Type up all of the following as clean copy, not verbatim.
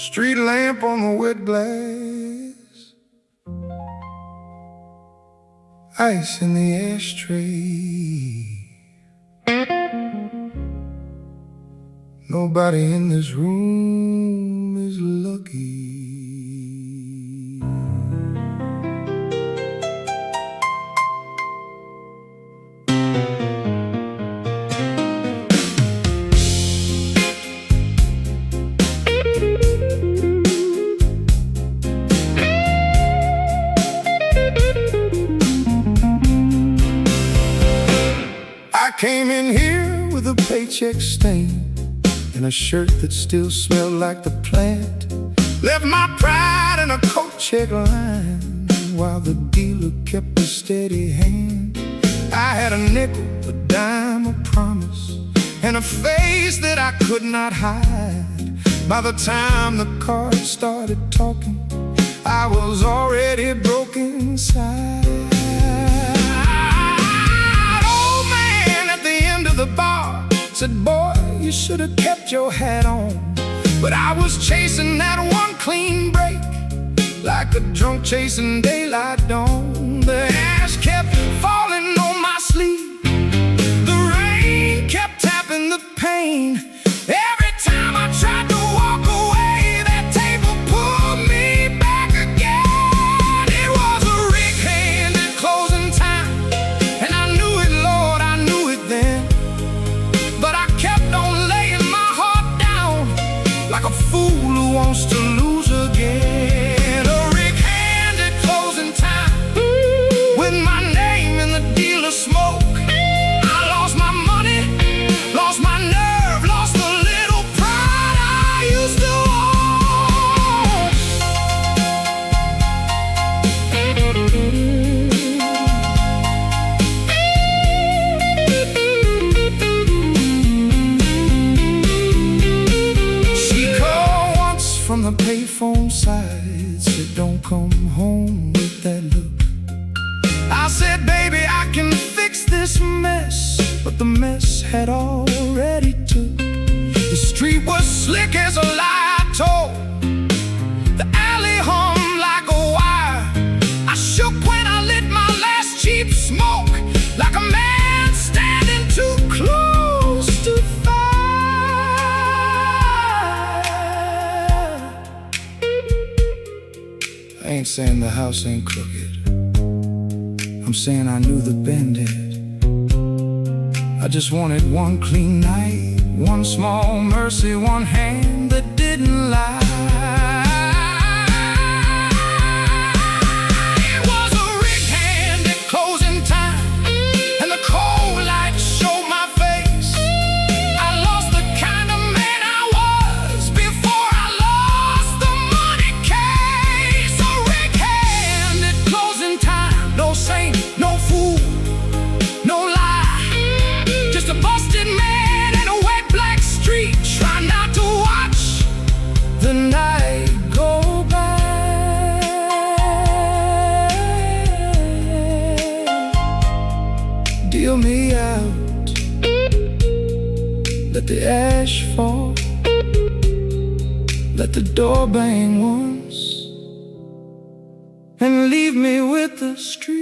Street lamp on the wet glass, ice in the ashtray. Nobody in this room is lucky. I came in here with a paycheck stain and a shirt that still smelled like the plant. Left my pride in a coat check line while the dealer kept a steady hand. I had a nickel, a dime, a promise, and a face that I could not hide. By the time the cards started talking, I was already broken inside. Old man at the end of the bar said, "Boy, you should have kept your hat on." But I was chasing that one clean break like a drunk chasing daylight dawn. The ash kept falling on my sleeve, the rain kept tapping the pane. Every time I tried to walk away, that table pulled me back again. It was a rig-handed closing time, and I knew it, Lord, I knew it then. But I kept on laying my heart down like a fool who wants to lose again. A rig-handed closing time with my name in the dealer's smoke. I lost my money, lost my nerve, lost the little pride I used to own. She called once from the payphone side, said, "Don't come home with that look." I said, "Baby, I can fix this mess," but the mess had already took. The street was slick as a lie I told, the alley hummed like a wire. I shook when I lit my last cheap smoke, like a man standing too close to fire. I ain't saying the house ain't crooked, I'm saying I knew the bandit. I just wanted one clean night, one small mercy, one hand that didn't lie. It was a rig-handed closing time, and the cold light showed my face. I lost the kind of man I was before I lost the money case. A rig-handed closing time, no saint, no fool, no lie, just a busted man in a wet black street, trying not to watch the night go by. Deal me out, let the ash fall, let the door bang once, and leave me with the street.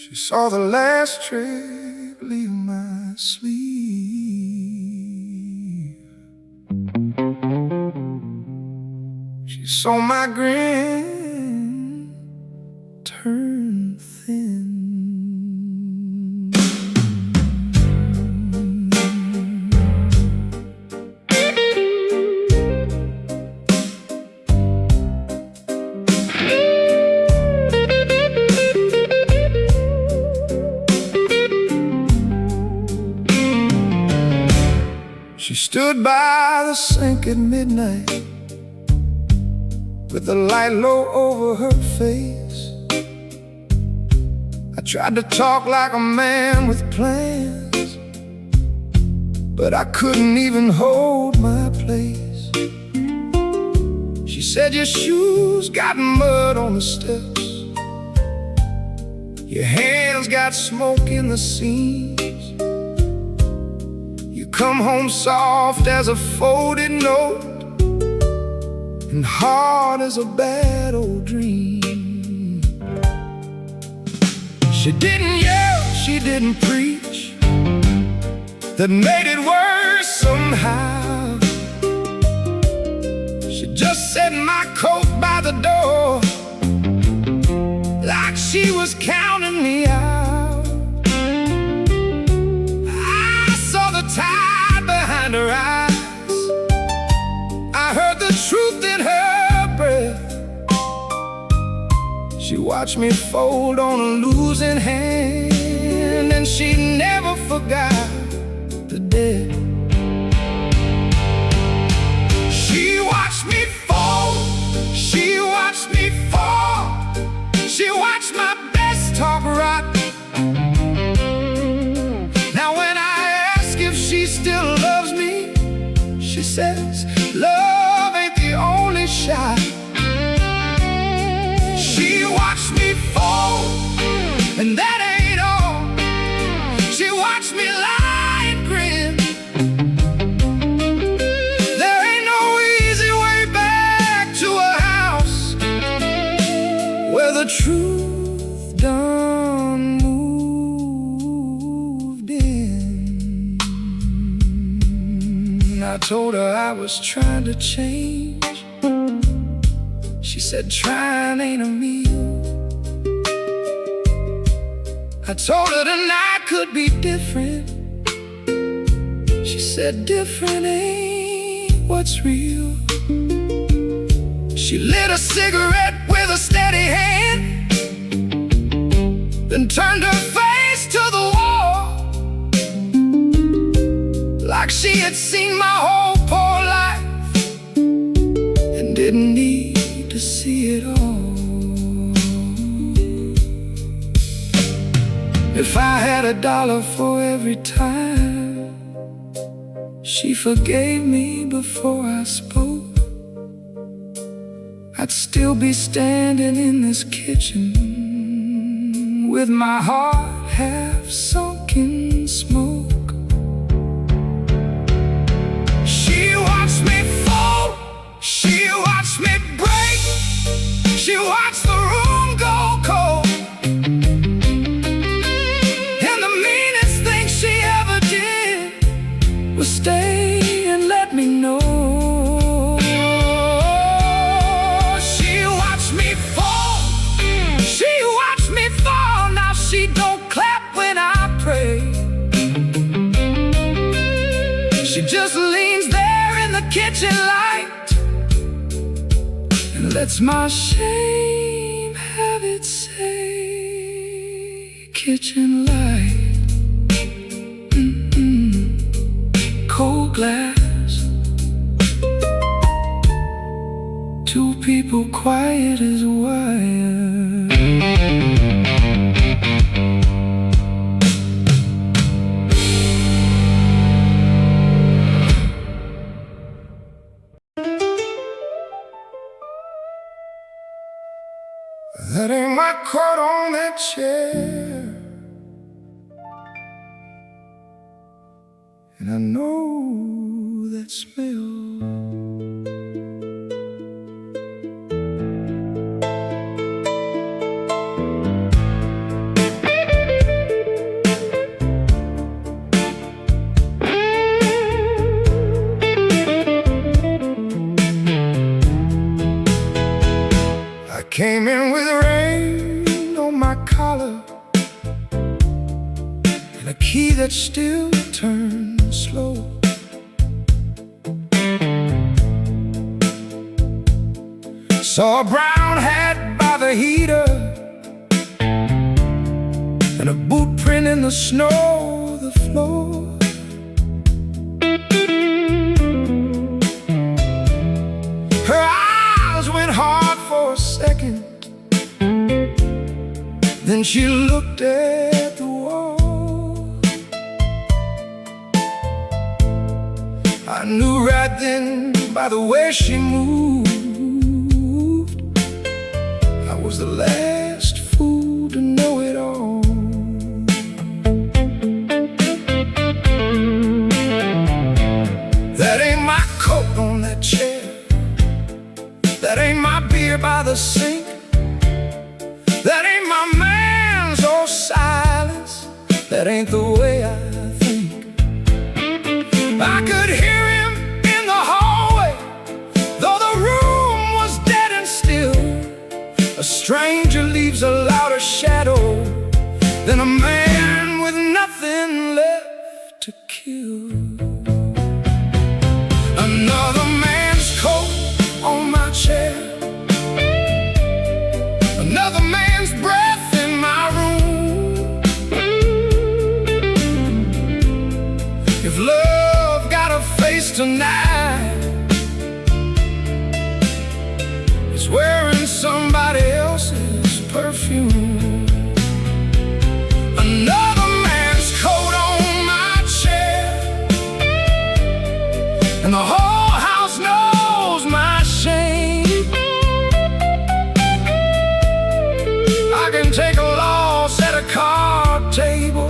She saw the last trick leave my sleeve. She saw my grin turn thin. She stood by the sink at midnight with the light low over her face. I tried to talk like a man with plans, but I couldn't even hold my place. She said, your shoes got mud on the steps, your hands got smoke in the seams, you come home soft as a folded note and hard as a bad old dream. She didn't yell, she didn't preach, that made it worse somehow. She just set my coat by the door like she was counting me out. I saw the tide behind her eyes, I heard the truth in her breath. She watched me fold on a losing hand, and she never forgot the debt. She watched me fall, she watched me fall, she watched my best talk rot. Now when I ask if she still loves me, she says, love ain't the only shot. She watched me fall, and that ain't all. She watched me lie and grin. There ain't no easy way back to a house where the truth done moved in. I told her I was trying to change. She said, trying ain't a meal. I told her tonight could be different. She said, different ain't what's real. She lit a cigarette with a steady hand, then turned her face to the wall, like she had seen my whole poor life and didn't need to see it all. If I had $1 for every time she forgave me before I spoke, I'd still be standing in this kitchen with my heart half sunk in smoke. She watched me fall, she watched me break, she watched the room go cold, and the meanest thing she ever did was stay and let me know. She watched me fall, she watched me fall. Now she don't clap when I pray, she just leans there in the kitchen light and lets my shame have its say. Kitchen light, cold glass, two people quiet as a wire. That ain't my coat on that chair, and I know that smell. I came in with rain on my collar and a key that still turns slow. Saw a brown hat by the heater and a boot print in the snow, the floor. Her eyes went hard for a second, then Then she looked at the wall. I knew right then by the way she moved, I was the last fool to know it all. That ain't my coat on that chair, that ain't my beer by the sink, that ain't my man's old silence, that ain't the way I think. I could hear him in the hallway, though the room was dead and still. A stranger leaves a louder shadow than a man with nothing left to kill. Another man's coat on my chair, another man's breath in my room. If love got a face tonight, it's wearing somebody else's perfume. Another man's coat on my chair, and the whole house knows my shame. I can take a loss at a card table,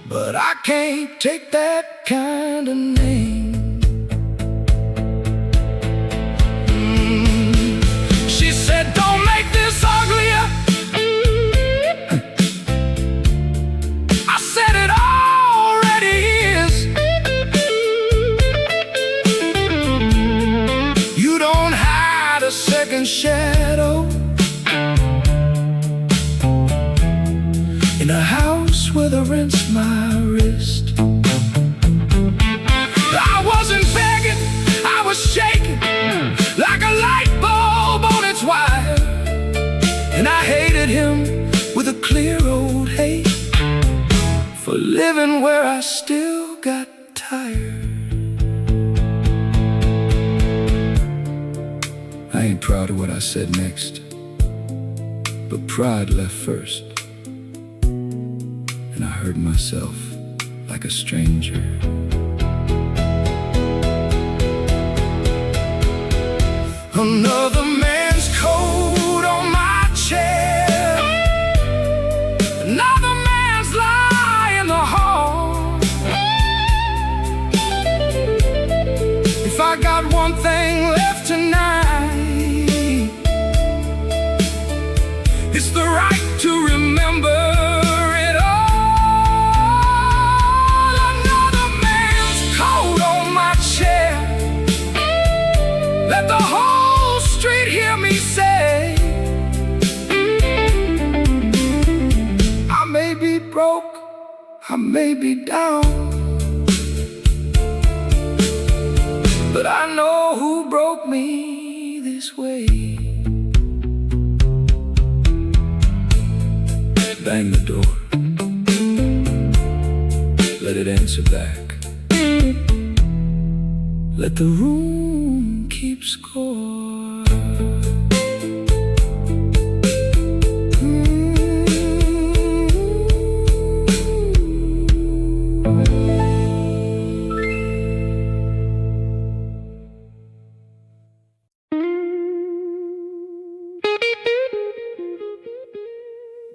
but I can't take that kind of name. She said, don't make this uglier. I said it already is. You don't hide a second shadow in a house where the rent's my wrist. I wasn't begging, I was shaking like a light bulb on its wire. And I hated him with a clear old hate for living where I still got tired. I ain't proud of what I said next, but pride left first, and I heard myself like a stranger. Another man's coat on my chair, another man's lie in the hall. If I got one thing left tonight, it's the right to remember it all. Another man's coat on my chair, let the whole street hear me say, I may be broke, I may be down, but I know who broke me this way. Bang the door, let it answer back, let the room keep score.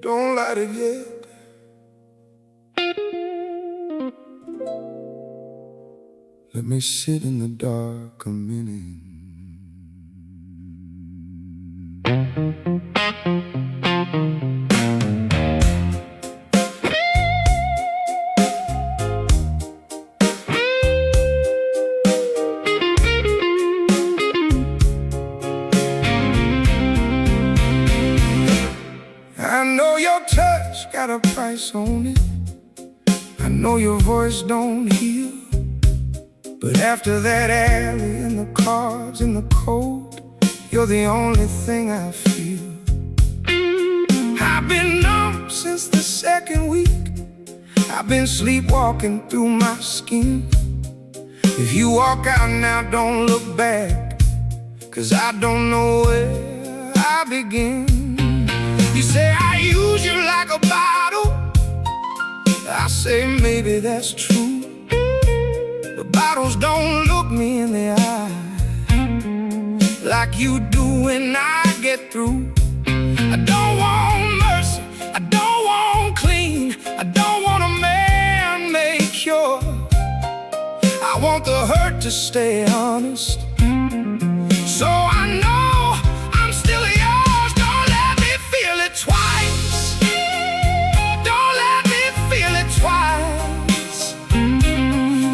Don't light it yet. Let me sit in the dark a minute. I know your touch got a price on it. I know your voice don't heal, but after that alley and the cars and the cold, you're the only thing I feel. I've been numb since the second week. I've been sleepwalking through my skin. If you walk out now, don't look back, 'cause I don't know where I begin. You say I use you like a bottle. I say maybe that's true, but bottles don't look me in the eye like you do when I get through. I don't want mercy, I don't want clean, I don't want a man-made cure. I want the hurt to stay honest, so I know I'm still yours. Don't let me feel it twice. Don't let me feel it twice.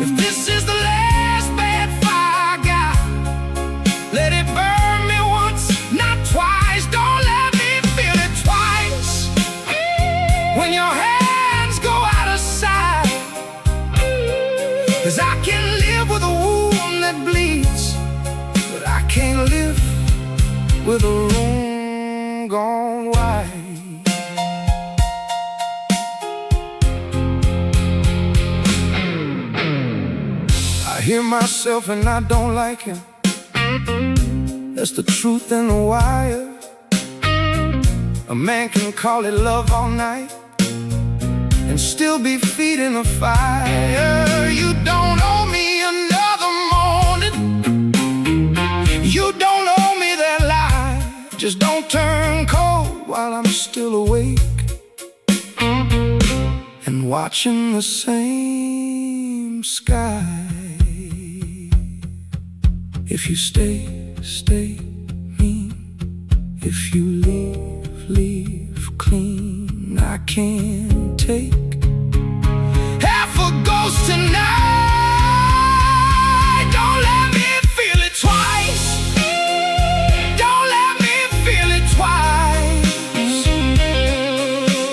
If this is the last bad fire I got, let it burn me once, not twice. Don't let me feel it twice. When your hands go out of sight, 'cause I can live with a wound that bleeds, but I can't live with a room gone wide. I hear myself and I don't like him. That's the truth in the wire. A man can call it love all night and still be feeding the fire. You don't owe me another morning. You don't owe me that lie. Just don't turn cold while I'm still awake and watching the same sky. If you stay, stay mean. If you leave, leave clean. I can't take half a ghost tonight. Don't let me feel it twice. Don't let me feel it twice.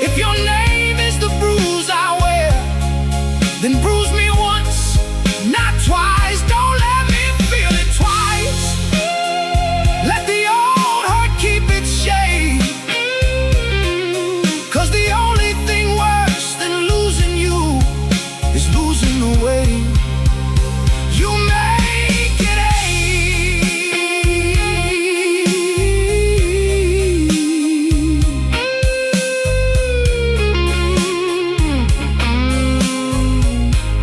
If your name is the bruise I wear, then bruise me once, not twice. Don't let me feel it twice. Let the old hurt keep its shade, 'cause the only thing worse than losing you is losing the way you make it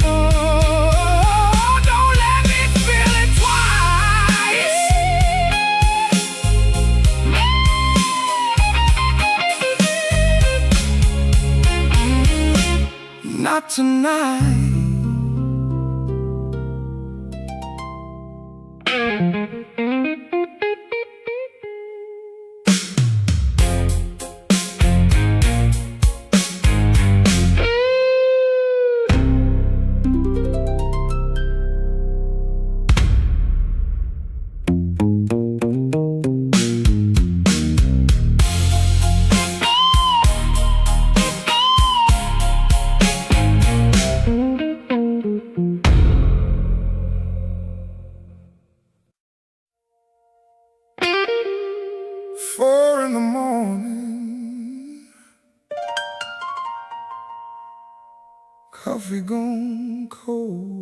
Oh, don't let me feel it twice. Not tonight. Four in the morning, coffee gone cold.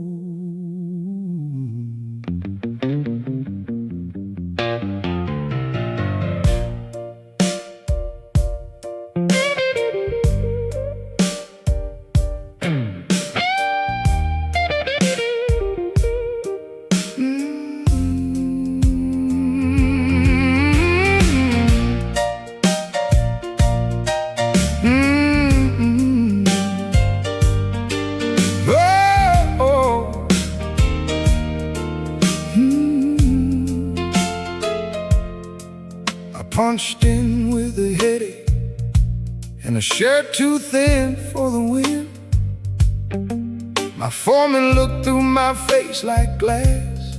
Punched in with a headache and a shirt too thin for the wind. My foreman looked through my face like glass,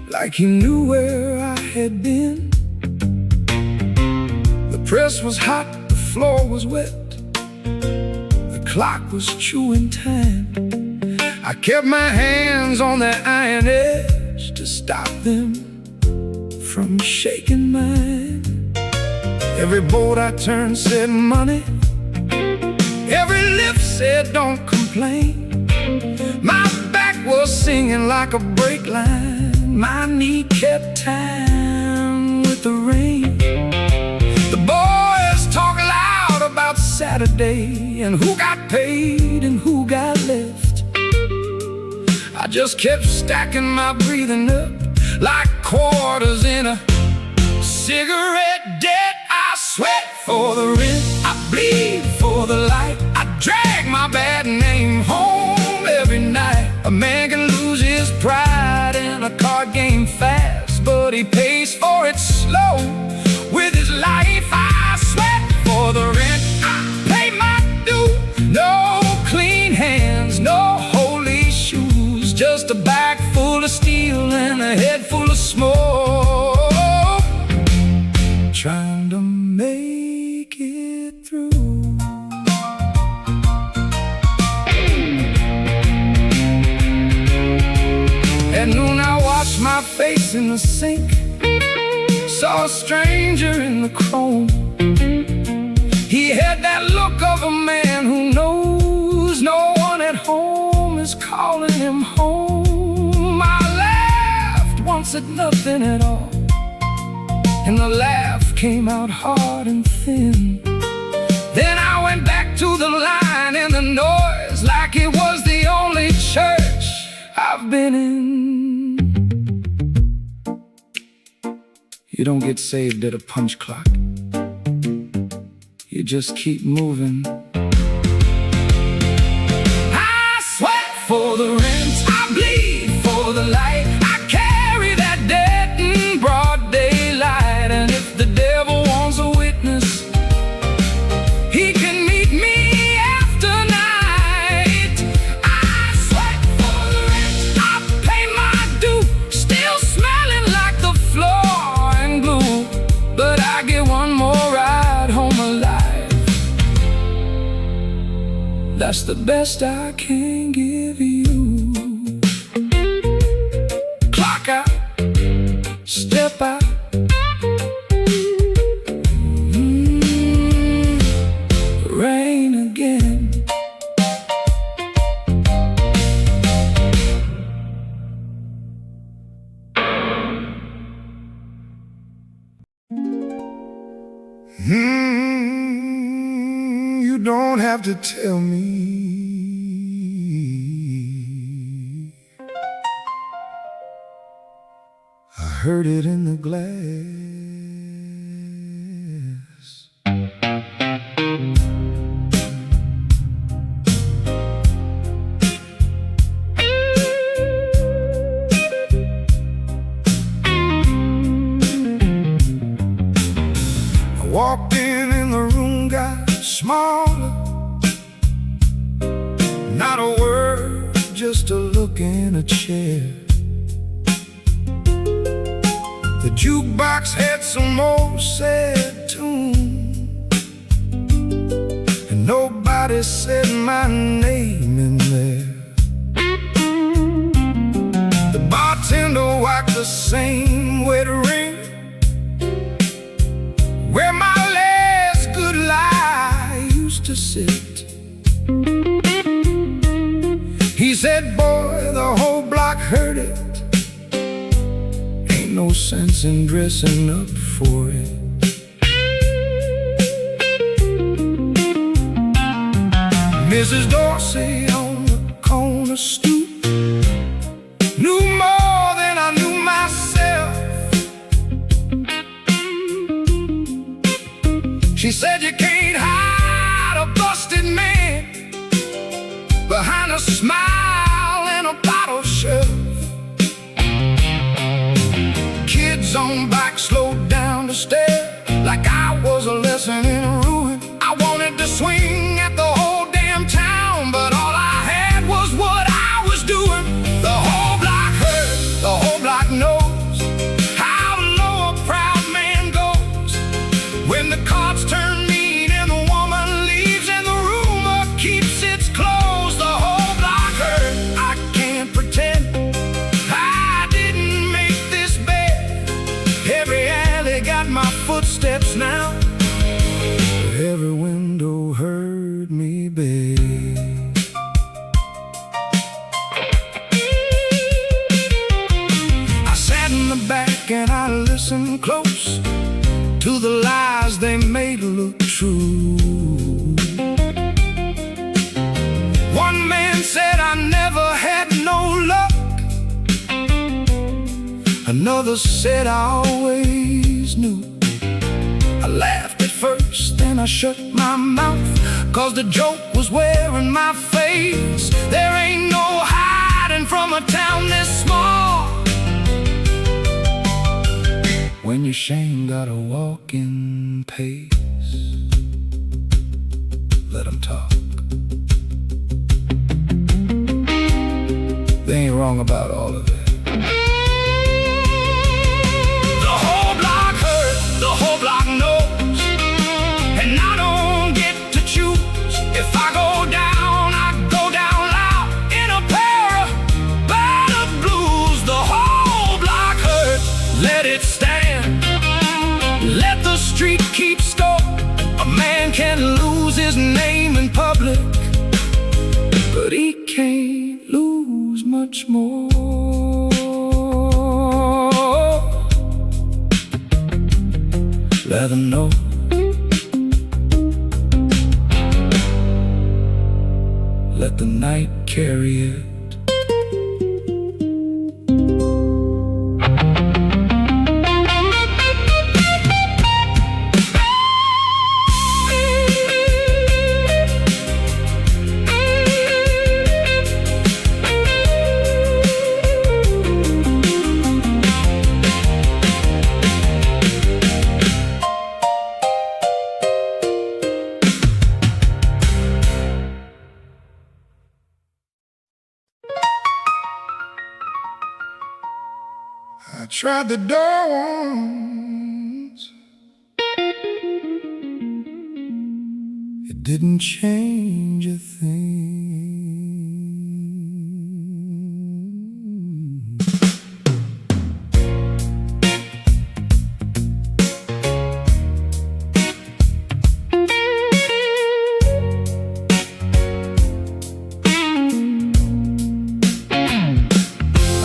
like he knew where I had been. The press was hot, the floor was wet, the clock was chewing time. I kept my hands on the iron edge to stop them from shaking mine. Every boat I turned said money, every lip said don't complain. My back was singing like a brake line, my knee kept time with the rain. The boys talking Saturday, and who got paid and who got left. I just kept stacking my breathing up like quarters in a cigarette debt. I sweat for the rent, I bleed for the light, I drag my bad name home every night. A man can lose his pride in a card game fast, but he pays for it slow with his life. I sweat for the rent, I pay my due. No clean hands, no holy shoes, just a bag full of steel and a head full of smoke, trying to make it through. At noon I washed my face in the sink, saw a stranger in the chrome. He had that look of a man who knows no one at home is calling him home. I laughed once at nothing at all, and the laugh came out hard and thin. Then I went back to the line and the noise, like it was the only church I've been in. You don't get saved at a punch clock, you just keep moving. I sweat for the rent, I bleed for the light, I carry that debt in broad daylight. And if the devil wants a witness, he can meet me after night. I sweat for the rent, I pay my due, still smelling like the floor and glue, but I get one more ride home alive. That's the best I can give you. Clock out, step out, rain again. You don't have to tell me. I heard it in the glass. I walked in the room got smaller. Not a word, just a look in a chair. The jukebox had some old sad tune, and nobody said my name in there. The bartender wiped the same wet ring where my last good lie used to sit. He said, boy, the whole block heard it, ain't no sense in dressing up for it. Mrs. Dorsey on the corner stoop knew more than I knew myself. She said you can't hide a busted man behind a smile and a bottle shelf. Kids on bikes slowed down to stare like I was a lesson in ruin. I wanted to swing at the whole damn town, but all I had was what I was doing. The whole block heard, the whole block knows how low a proud man goes when the cards turn mean and the woman leaves and the rumor keeps its clothes. The whole block heard, I can't pretend I didn't make this bed. Every alley got my footsteps now, every window heard me beg. I sat in the back and I listened close to the lies they made look true. Another said I always knew. I laughed at first, then I shut my mouth, 'cause the joke was wearing my face. There ain't no hiding from a town this small. When your shame got a walking pace, let 'em talk. They ain't wrong about all of it. The whole block heard, the whole block knows, and I don't get to choose. If I go down, I go down loud in a pair of bad blues. The whole block heard, let it stand. Let the street keep score. A man can lose his name in public, but he can't lose much more. Let them know. Let the night carry it. I tried the door once. It didn't change a thing.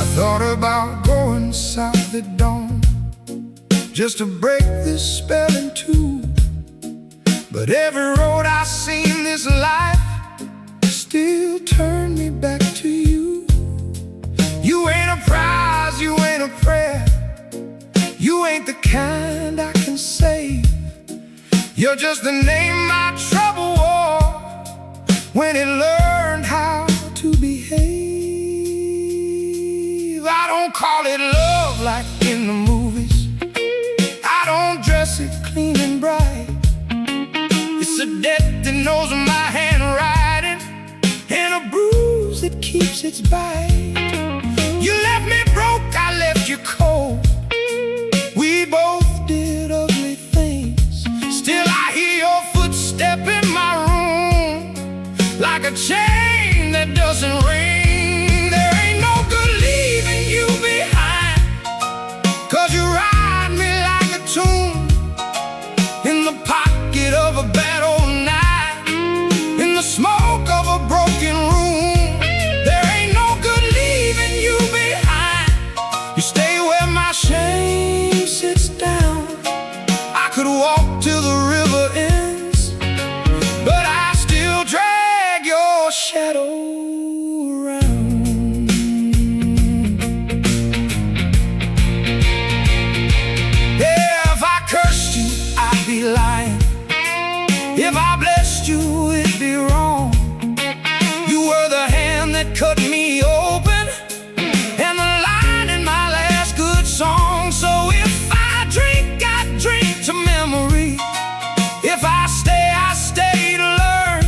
I thought about going south at dawn, just to break this spell in two. But every road I seen this life still turned me back to you. You ain't a prize, you ain't a prayer, you ain't the kind I can save. You're just the name my trouble wore when it learned how to behave. I don't call it love like in the movies, I don't dress it clean and bright. It's a debt that knows my handwriting, and a bruise that keeps its bite. You left me broke, I left you cold. We both did ugly things. Still I hear your footstep in my room, like a chain that doesn't ring. There ain't no good leaving you behind, 'cause you ride me like a tune in the pocket of a bad old night, in the smoke of a broken room. There ain't no good leaving you behind. You stay where my shame sits down. I could walk till the river ends, but I still drag your shadow around. Yeah, if I cursed you, I'd be lying. If I blessed you, it'd be wrong. You were the hand that cut me open, and the line in my last good song. So if I drink, I drink to memory. If I stay to learn.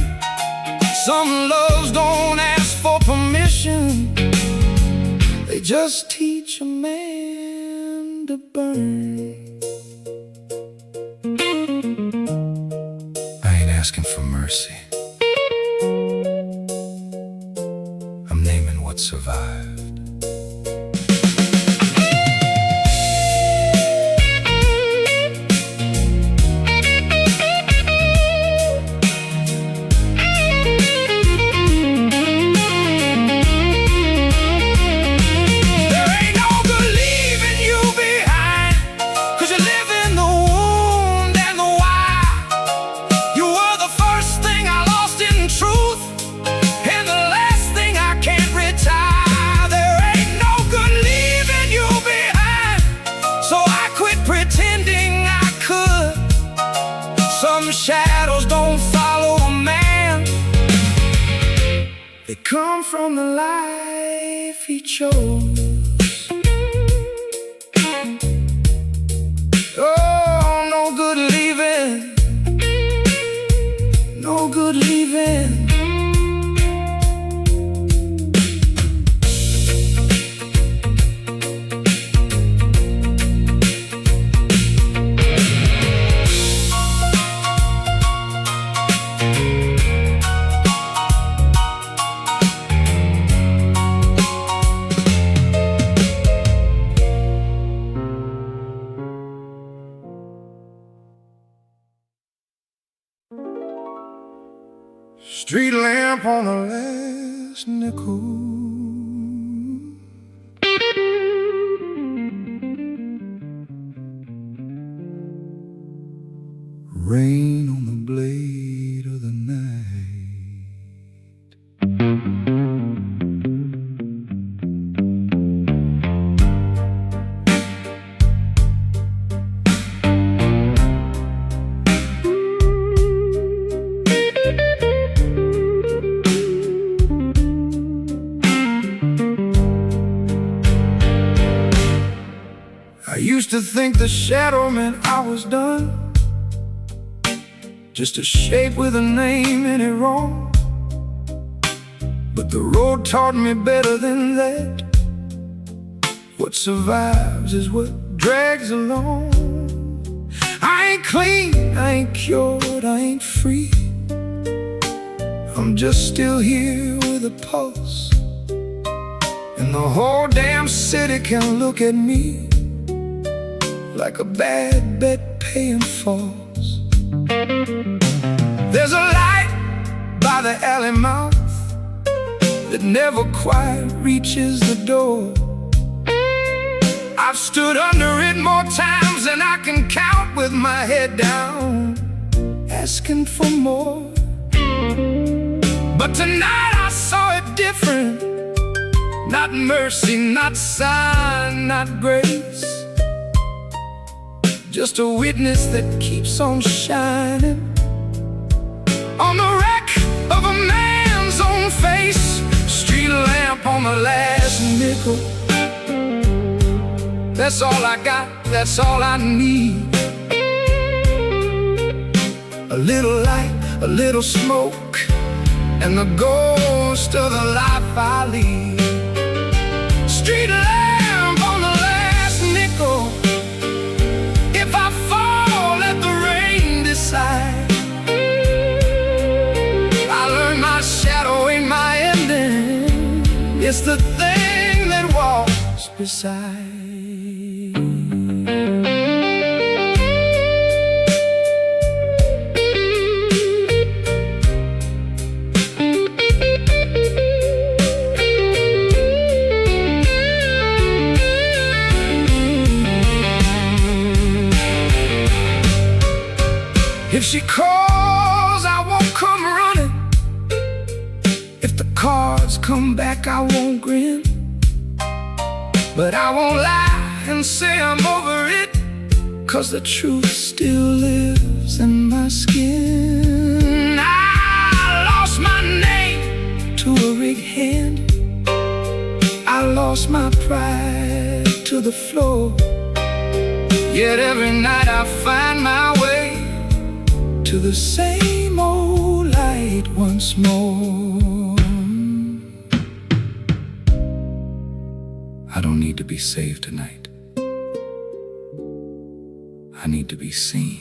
Some loves don't ask for permission, they just teach a man to burn. I ain't asking for mercy, I'm naming what survived. There come from the life he chose. Oh, no good leaving, no good leaving. Street lamp on the last nickel. Rain on the blade of the night. I used to think the shadow meant I was done, just a shape with a name in it wrong. But the road taught me better than that. What survives is what drags along. I ain't clean, I ain't cured, I ain't free. I'm just still here with a pulse, and the whole damn city can look at me like a bad bet paying false. There's a light by the alley mouth that never quite reaches the door. I've stood under it more times than I can count, with my head down, asking for more. But tonight I saw it different. Not mercy, not sign, not grace, just a witness that keeps on shining on the wreck of a man's own face. Street lamp on the last nickel. That's all I got, that's all I need. A little light, a little smoke, and the ghost of the life I lead. Street lamp on the last nickel. If I fall, let the rain decide. I learned my shadow ain't my ending, it's the thing that walks beside. If she calls, I won't come running. If the cards come back, I won't grin. But I won't lie and say I'm over it, 'cause the truth still lives in my skin. I lost my name to a rig hand. I lost my pride to the floor. Yet every night I find my way to the same old light once more. I don't need to be saved tonight. I need to be seen.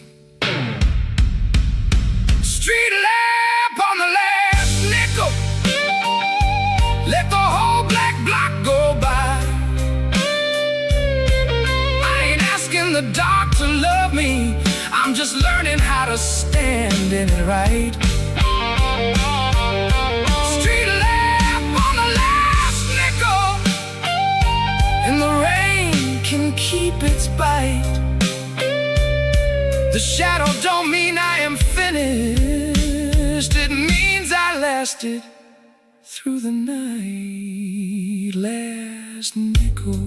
Street lamp on the last nickel. Let the whole black block go by. I ain't asking the dark to love me, I'm just learning how to stand in it right. Street lamp on the last nickel, and the rain can keep its bite. The shadow don't mean I am finished, it means I lasted through the night. Last nickel.